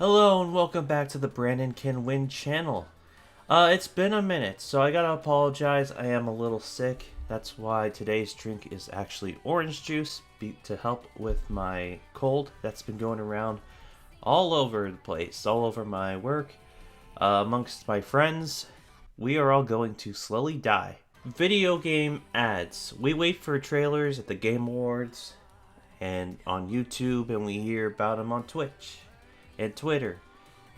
Hello and welcome back to the Brandon Can Win channel. It's been a minute, so I gotta apologize. I am a little sick. That's why today's drink is actually orange juice to help with my cold that's been going around all over the place, all over my work, amongst my friends. We are all going to slowly die. Video game ads. We wait for trailers at the Game Awards and on YouTube, and we hear about them on Twitch and Twitter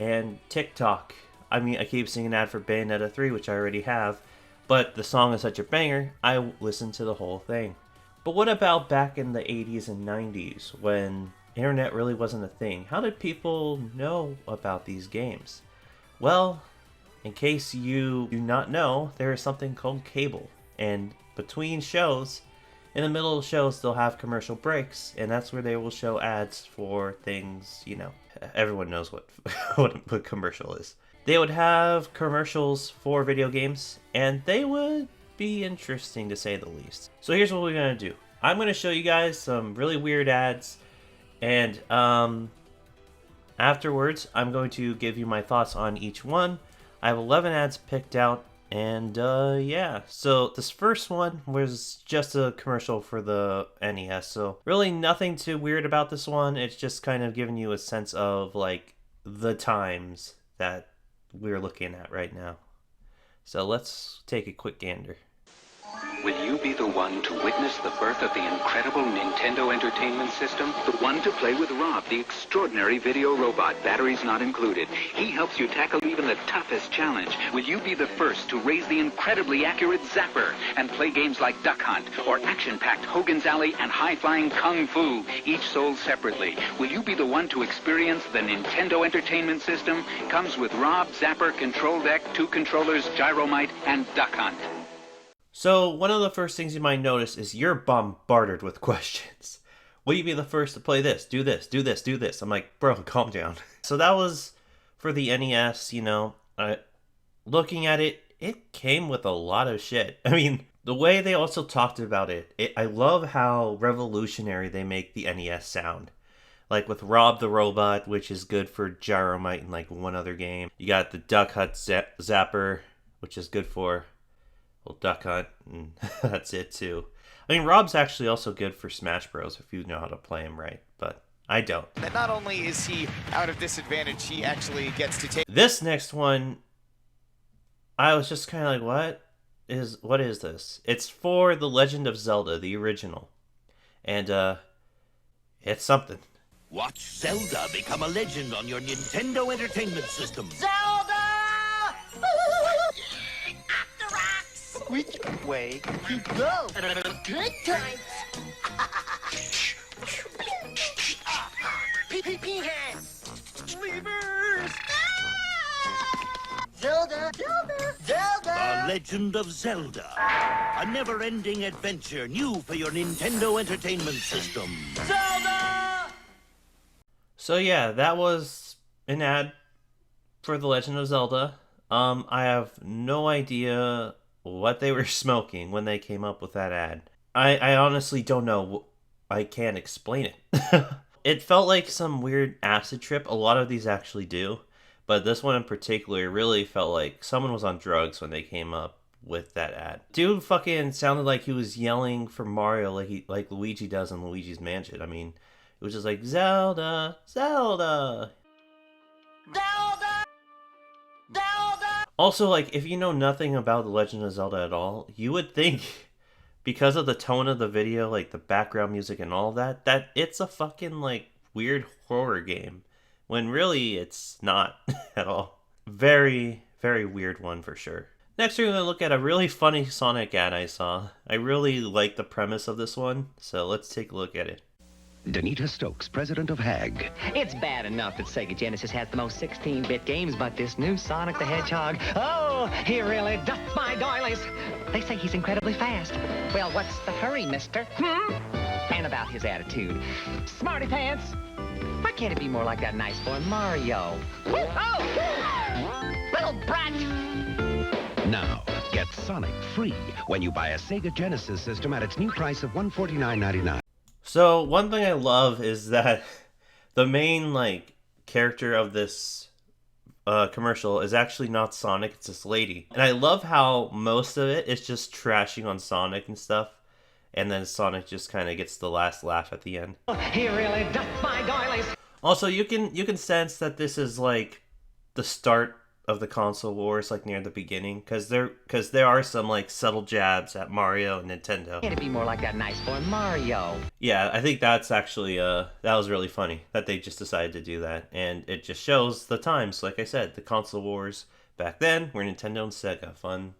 and TikTok. I mean, I keep seeing an ad for Bayonetta 3, which I already have, but the song is such a banger, I listened to the whole thing. But what about back in the 80s and 90s, when internet really wasn't a thing? How did people know about these games? Well, in case you do not know, there is something called cable, and between shows, in the middle of shows, they'll have commercial breaks, and that's where they will show ads for things, you know, everyone knows what what commercial is. They would have commercials for video games, and they would be interesting to say the least. So here's what we're gonna do. I'm gonna show you guys some really weird ads, and afterwards, I'm going to give you my thoughts on each one. I have 11 ads picked out, and yeah. So this first one was just a commercial for the NES, so really nothing too weird about this one. It's just kind of giving you a sense of like the times that we're looking at right now. So let's take a quick gander. Will you be the one to witness the birth of the incredible Nintendo Entertainment System? The one to play with Rob, the extraordinary video robot, batteries not included. He helps you tackle even the toughest challenge. Will you be the first to raise the incredibly accurate Zapper and play games like Duck Hunt or action-packed Hogan's Alley and high-flying Kung Fu, each sold separately? Will you be the one to experience the Nintendo Entertainment System? Comes with Rob, Zapper, Control Deck, 2 controllers, Gyromite, and Duck Hunt. So one of the first things you might notice is you're bombarded with questions. Will you be the first to play this? Do this, do this, do this. I'm like, bro, calm down. So that was for the NES, you know. Looking at it, it came with a lot of shit. I mean, the way they also talked about it, I love how revolutionary they make the NES sound. Like with Rob the Robot, which is good for Gyromite and like one other game. You got the Duck Hunt Zapper, which is good for, well, Duck Hunt, and that's it too. I mean, Rob's actually also good for Smash Bros. If you know how to play him right, but I don't. And not only is he out of disadvantage, he actually gets to take... This next one, I was just kind of like, what is this? It's for The Legend of Zelda, the original. And, it's something. Watch Zelda become a legend on your Nintendo Entertainment System. Zelda! Which way you go? Good times. Peanuts. Levers! Zelda. Zelda. Zelda. The Legend of Zelda. A never-ending adventure new for your Nintendo Entertainment System. Zelda. So yeah, that was an ad for The Legend of Zelda. I have no idea what they were smoking when they came up with that ad. I honestly don't know. I can't explain it. It felt like some weird acid trip. A lot of these actually do. But this one in particular really felt like someone was on drugs when they came up with that ad. Dude fucking sounded like he was yelling for Mario like Luigi does in Luigi's Mansion. I mean, it was just like, Zelda, Zelda. Zelda. Zelda. Also, like, if you know nothing about The Legend of Zelda at all, you would think, because of the tone of the video, like the background music and all that, that it's a fucking, like, weird horror game. When really, it's not at all. Very, very weird one for sure. Next, we're going to look at a really funny Sonic ad I saw. I really like the premise of this one, so let's take a look at it. Danita Stokes, president of HAG. It's bad enough that Sega Genesis has the most 16-bit games, but this new Sonic the Hedgehog, oh, he really does my doilies. They say he's incredibly fast. Well, what's the hurry, mister? And about his attitude. Smarty pants. Why can't it be more like that nice boy Mario? Oh! Little brat! Now, get Sonic free when you buy a Sega Genesis system at its new price of $149.99. So one thing I love is that the main like character of this commercial is actually not Sonic, it's this lady. And I love how most of it is just trashing on Sonic and stuff. And then Sonic just kind of gets the last laugh at the end. He really does my doilies. Also, you can sense that this is like the start of the console wars, like near the beginning, because there are some like subtle jabs at Mario and Nintendo. It'd be more like that nice boy Mario. Yeah, I think that's actually that was really funny that they just decided to do that, and it just shows the times. Like I said, the console wars back then were Nintendo and Sega. Fun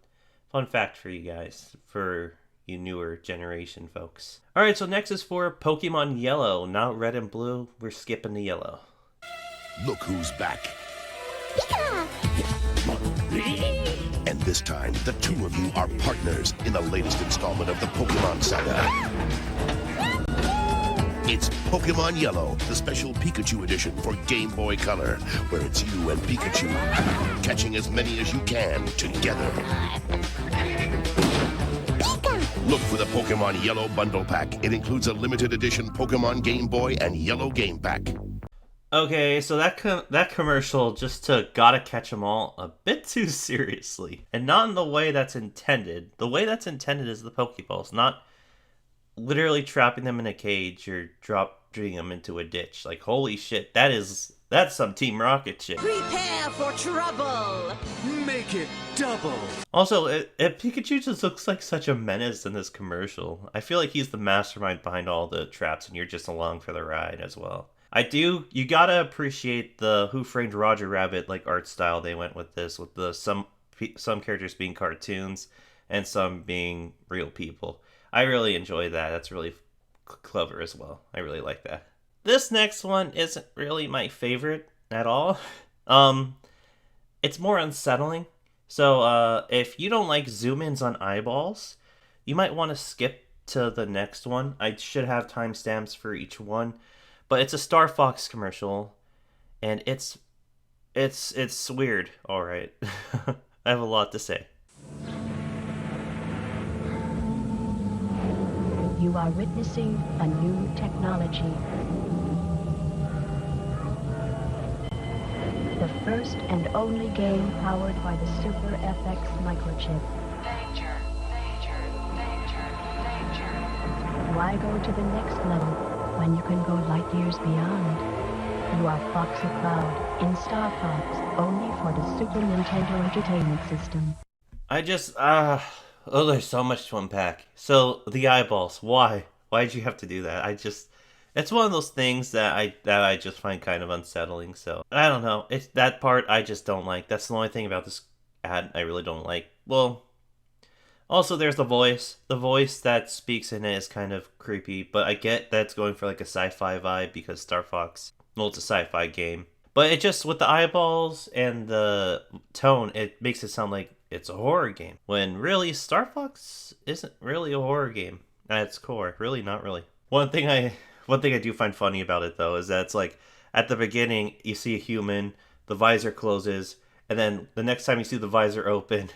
fact for you guys, for you newer generation folks. All right, so next is for Pokemon Yellow, not Red and Blue. We're skipping to Yellow. Look who's back. And this time, the two of you are partners in the latest installment of the Pokemon saga. It's Pokemon Yellow, the special Pikachu edition for Game Boy Color, where it's you and Pikachu catching as many as you can together. Look for the Pokemon Yellow Bundle Pack. It includes a limited edition Pokemon Game Boy and Yellow Game Pack. Okay, so that commercial just took Gotta Catch 'Em All a bit too seriously. And not in the way that's intended. The way that's intended is the Pokeballs, not literally trapping them in a cage or dropping them into a ditch. Like, holy shit, that's some Team Rocket shit. Prepare for trouble. Make it double. Also, Pikachu just looks like such a menace in this commercial. I feel like he's the mastermind behind all the traps and you're just along for the ride as well. You gotta appreciate the Who Framed Roger Rabbit like art style they went with this, with some characters being cartoons and some being real people. I really enjoy that. That's really clever as well. I really like that. This next one isn't really my favorite at all. It's more unsettling. So if you don't like zoom-ins on eyeballs, you might want to skip to the next one. I should have timestamps for each one. But it's a Star Fox commercial, and it's weird. All right, I have a lot to say. You are witnessing a new technology. The first and only game powered by the Super FX microchip. Danger, danger, danger, danger. Why go to the next level when you can go light years beyond? You are Foxy Cloud in Star Fox, only for the Super Nintendo Entertainment System. There's so much to unpack. So, the eyeballs, why? Why'd you have to do that? It's one of those things that I just find kind of unsettling, so, I don't know. It's that part I just don't like. That's the only thing about this ad I really don't like. Well, also, there's the voice. The voice that speaks in it is kind of creepy, but I get that it's going for like a sci-fi vibe because Star Fox, well, it's a sci-fi game. But it just, with the eyeballs and the tone, it makes it sound like it's a horror game. When really, Star Fox isn't really a horror game at its core. Really, not really. One thing I do find funny about it, though, is that it's like, at the beginning, you see a human, the visor closes, and then the next time you see the visor open,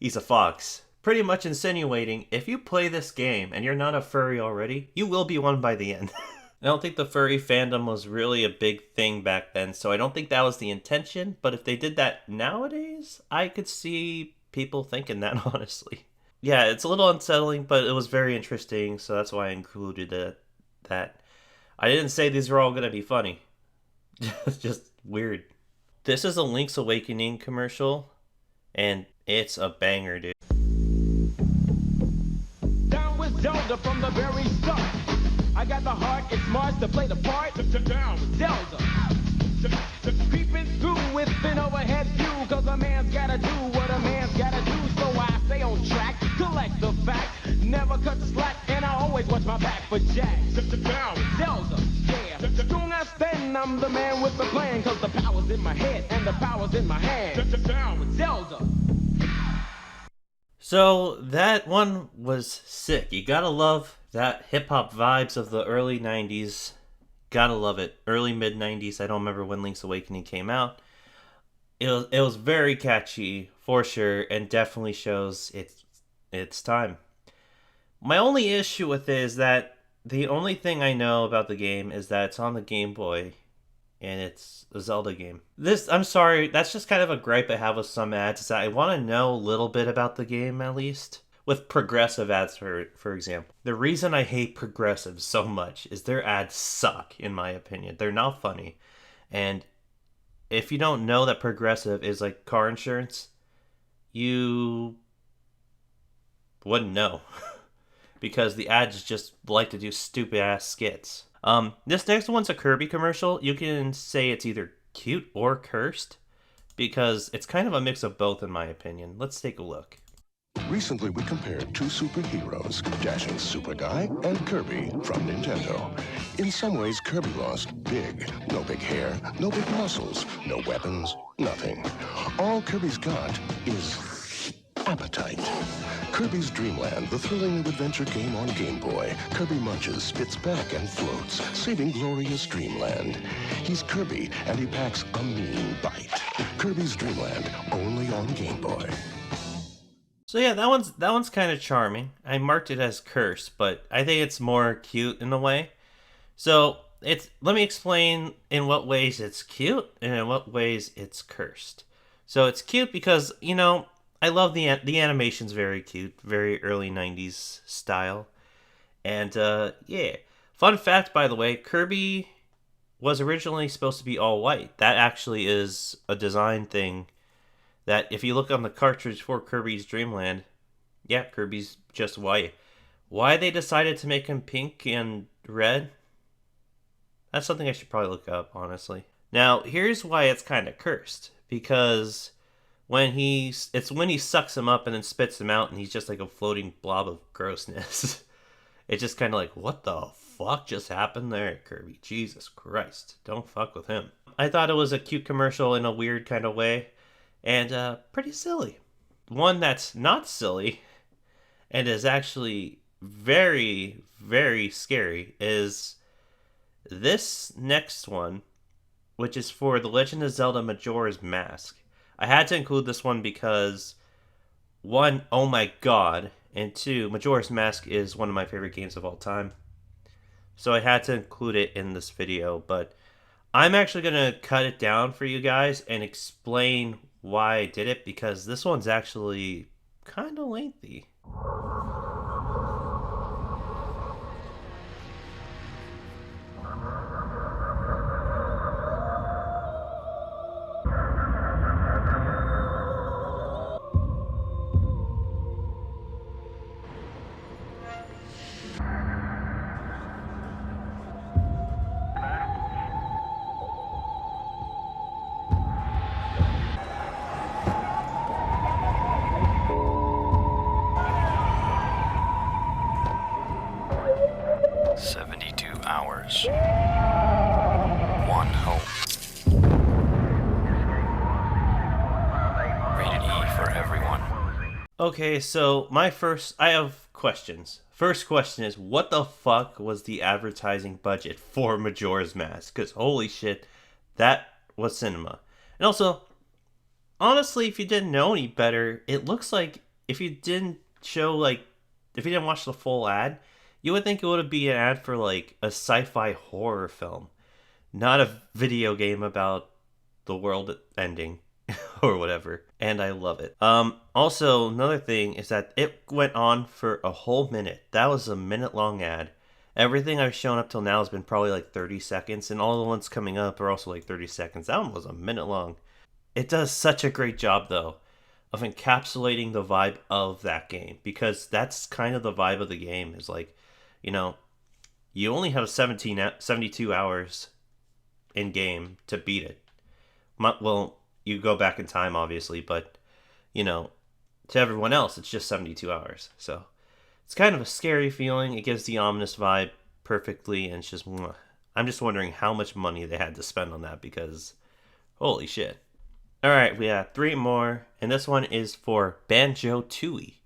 he's a fox. Pretty much insinuating, if you play this game and you're not a furry already, you will be one by the end. I don't think the furry fandom was really a big thing back then, so I don't think that was the intention, but if they did that nowadays, I could see people thinking that, honestly. Yeah, it's a little unsettling, but it was very interesting, so that's why I included that. I didn't say these were all going to be funny. Just weird. This is a Link's Awakening commercial, and it's a banger, dude. Down with Zelda from the very start. I got the heart, it's Mars to play the part. Down with Zelda. Creeping through with an overhead view, cause a man's gotta do what a man's gotta do. So I stay on track, collect the facts, never cut the slack, and I always watch my back for Jack. Down with Zelda, yeah. Strong I stand, I'm the man with the plan, cause the power's in my head and the power's in my hand. Down with Zelda. So that one was sick. You gotta love that hip-hop vibes of the early 90s. Gotta love it. Early mid-90s. I don't remember when Link's Awakening came out. It was very catchy, for sure, and definitely shows its time. My only issue with it is that the only thing I know about the game is that it's on the Game Boy, and it's a Zelda game. I'm sorry, that's just kind of a gripe I have with some ads, is that I want to know a little bit about the game at least. With progressive ads, for example. The reason I hate progressive so much is their ads suck, in my opinion. They're not funny. And if you don't know that progressive is like car insurance, you wouldn't know. Because the ads just like to do stupid ass skits. This next one's a Kirby commercial. You can say it's either cute or cursed, because it's kind of a mix of both in my opinion. Let's take a look. Recently, we compared two superheroes, Dashing Super Guy and Kirby from Nintendo. In some ways, Kirby lost big. No big hair, no big muscles, no weapons, nothing. All Kirby's got is appetite. Kirby's Dream Land, the thrilling new adventure game on Game Boy. Kirby munches, spits back, and floats, saving glorious Dreamland. He's Kirby, and he packs a mean bite. Kirby's Dream Land, only on Game Boy. So yeah, that one's kind of charming. I marked it as cursed, but I think it's more cute in a way. So let me explain in what ways it's cute and in what ways it's cursed. So it's cute because, you know, I love the animation's very cute, very early 90s style. And yeah, fun fact by the way, Kirby was originally supposed to be all white. That actually is a design thing. That if you look on the cartridge for Kirby's Dream Land, yeah, Kirby's just white. Why they decided to make him pink and red? That's something I should probably look up, honestly. Now, here's why it's kind of cursed. Because it's when he sucks him up and then spits him out and he's just like a floating blob of grossness. It's just kind of like, what the fuck just happened there, Kirby? Jesus Christ, don't fuck with him. I thought it was a cute commercial in a weird kind of way. And pretty silly. One that's not silly and is actually very, very scary is this next one, which is for The Legend of Zelda Majora's Mask. I had to include this one because, one, oh my god, and two, Majora's Mask is one of my favorite games of all time. So I had to include it in this video, but I'm actually going to cut it down for you guys and explain why I did it, because this one's actually kind of lengthy. One hope. Rated E for everyone. Okay, so I have questions. First question is, what the fuck was the advertising budget for Majora's Mask? Because holy shit, that was cinema. And also, honestly, if you didn't know any better, it looks like if you didn't watch the full ad, you would think it would be an ad for like a sci-fi horror film, not a video game about the world ending or whatever. And I love it. Also, another thing is that it went on for a whole minute. That was a minute-long ad. Everything I've shown up till now has been probably like 30 seconds, and all the ones coming up are also like 30 seconds. That one was a minute long. It does such a great job, though, of encapsulating the vibe of that game, because that's kind of the vibe of the game, is like, you know, you only have 72 hours in game to beat it. Well, you go back in time, obviously, but, you know, to everyone else, it's just 72 hours. So it's kind of a scary feeling. It gives the ominous vibe perfectly, and it's just, I'm just wondering how much money they had to spend on that, because holy shit. All right, we have 3 more, and this one is for Banjo-Kazooie.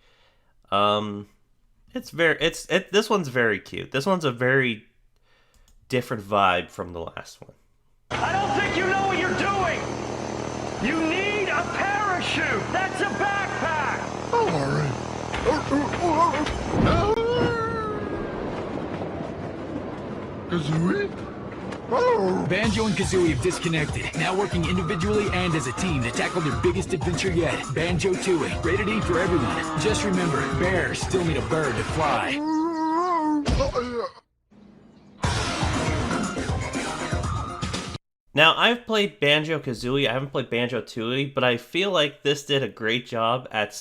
This one's very cute. This one's a very different vibe from the last one. I don't think you know what you're doing! You need a parachute! That's a backpack! Oh, all right. Kazooie? Banjo and Kazooie have disconnected, now working individually and as a team to tackle their biggest adventure yet, Banjo-Tooie. Rated E for everyone. Just remember, bears still need a bird to fly. Now, I've played Banjo-Kazooie, I haven't played Banjo-Tooie, but I feel like this did a great job at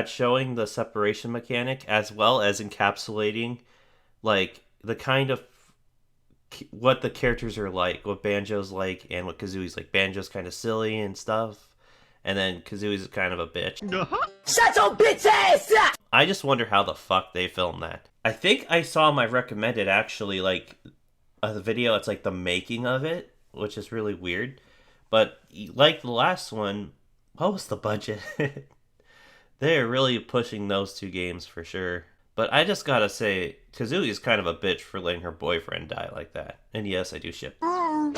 showing the separation mechanic, as well as encapsulating, like, the kind of what the characters are like, what Banjo's like, and what Kazooie's like. Banjo's kind of silly and stuff, and then Kazooie's kind of a bitch. Shut your bitch ass up! I just wonder how the fuck they filmed that. I think I saw my recommended, actually, like, a video, it's like the making of it, which is really weird. But like the last one, what was the budget? They're really pushing those two games for sure. But I just gotta say, Kazooie is kind of a bitch for letting her boyfriend die like that. And yes, I do ship. No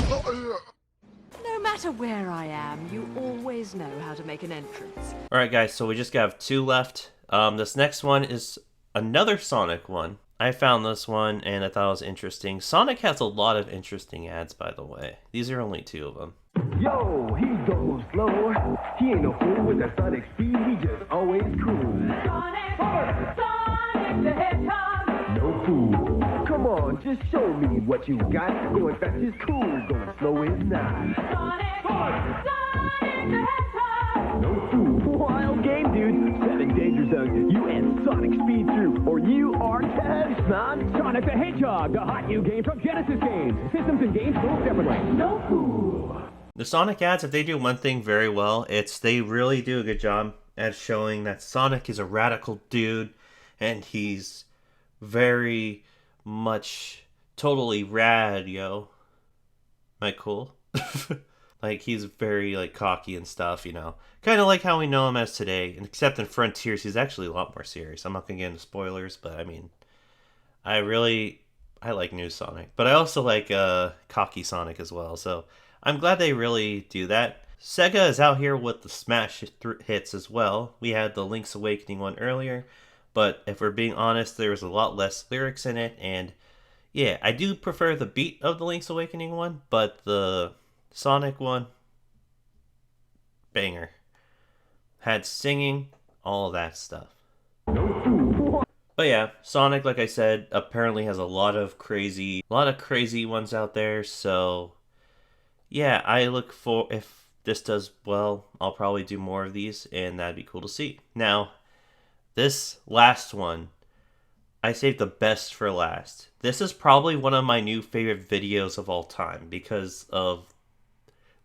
matter where I am, you always know how to make an entrance. Alright guys, so we just have 2 left. This next one is another Sonic one. I found this one and I thought it was interesting. Sonic has a lot of interesting ads, by the way. These are only 2 of them. Yo, he goes slow. He ain't no fool with that Sonic speed. He just always cool. Sonic the Hedgehog! No fool. Come on, just show me what you got. Going fast is cool, going slow is not. Sonic the Hedgehog! No fool. Wild game, dude. Setting danger zones. You and Sonic speed through, or you are toast, man. Sonic the Hedgehog, the hot new game from Genesis Games. Systems and games sold separately. No fool. The Sonic ads, if they do one thing very well, it's they really do a good job at showing that Sonic is a radical dude, and he's very much totally rad, yo. Am I cool? Like, he's very, like, cocky and stuff, you know. Kind of like how we know him as today. And except in Frontiers, he's actually a lot more serious. I'm not going to get into spoilers, but, I mean, I like new Sonic. But I also like cocky Sonic as well, so I'm glad they really do that. Sega is out here with the smash hits as well. We had the Link's Awakening one earlier, but if we're being honest, there was a lot less lyrics in it, and yeah, I do prefer the beat of the Link's Awakening one, but the Sonic one, banger. Had singing, all of that stuff. But yeah, Sonic, like I said, apparently has a lot of crazy ones out there, so yeah, I look for, if this does well, I'll probably do more of these, and that'd be cool to see. Now, this last one, I saved the best for last. This is probably one of my new favorite videos of all time because of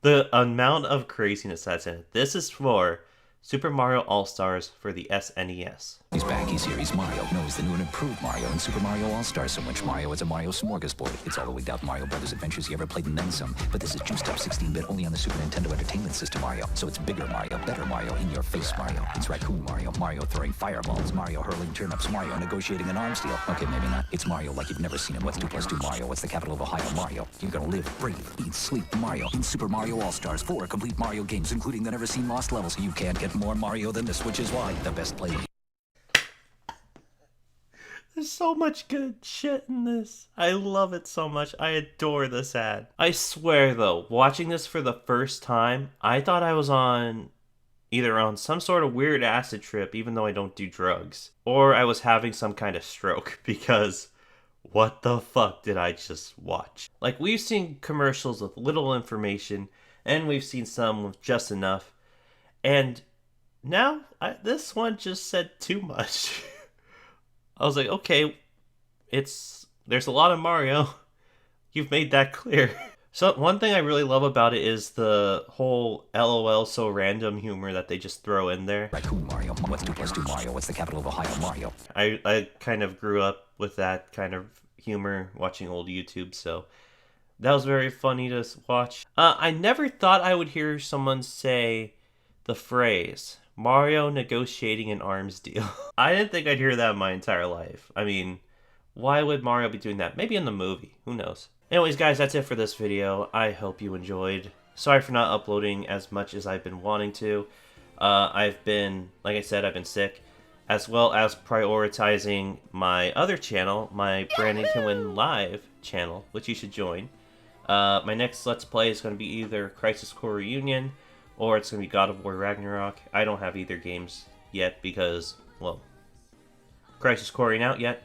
the amount of craziness that's in it. This is for Super Mario All-Stars for the SNES. He's back, he's here, he's Mario. No, he's the new and improved Mario in Super Mario All-Stars. So much Mario, it's a Mario smorgasbord. It's all the wigged out Mario Brothers adventures you ever played and then some. But this is juiced up 16-bit only on the Super Nintendo Entertainment System Mario. So it's bigger Mario, better Mario, in your face Mario. It's Raccoon Mario, Mario throwing fireballs, Mario hurling turnips, Mario negotiating an arms deal. Okay, maybe not. It's Mario like you've never seen him. What's 2 + 2 Mario? What's the capital of Ohio? Mario. You're gonna live, breathe, eat, sleep Mario in Super Mario All-Stars. 4 complete Mario games, including the never-seen lost levels. You can't get more Mario than this, which is why the best played. There's so much good shit in this. I love it so much. I adore this ad. I swear though, watching this for the first time, I thought I was either on some sort of weird acid trip, even though I don't do drugs, or I was having some kind of stroke, because what the fuck did I just watch? Like, we've seen commercials with little information, and we've seen some with just enough, and now this one just said too much. I was like, okay, there's a lot of Mario. You've made that clear. So one thing I really love about it is the whole LOL so random humor that they just throw in there. Raccoon Mario, what's 2 + 2 Mario? What's the capital of Ohio? Mario. I kind of grew up with that kind of humor watching old YouTube, so that was very funny to watch. I never thought I would hear someone say the phrase Mario negotiating an arms deal. I didn't think I'd hear that my entire life. I mean, why would Mario be doing that? Maybe in the movie. Who knows? Anyways, guys, that's it for this video. I hope you enjoyed. Sorry for not uploading as much as I've been wanting to. Like I said, I've been sick, as well as prioritizing my other channel, my Brandon Can Win Live channel, which you should join. My next Let's Play is going to be either Crisis Core Reunion, or it's going to be God of War Ragnarok. I don't have either games yet because, well, Crisis Core ain't out yet,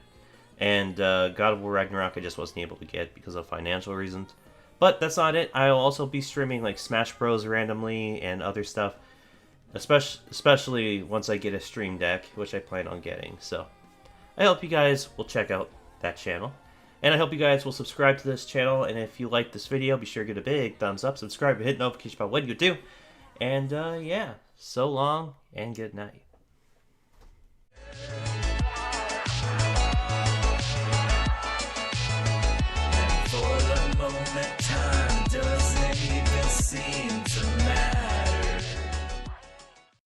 and God of War Ragnarok I just wasn't able to get because of financial reasons. But that's not it. I'll also be streaming like Smash Bros. Randomly and other stuff, especially once I get a Stream Deck, which I plan on getting. So I hope you guys will check out that channel. And I hope you guys will subscribe to this channel, and if you like this video, be sure to give it a big thumbs up, subscribe, and hit notification about when you do. And yeah, so long, and good night.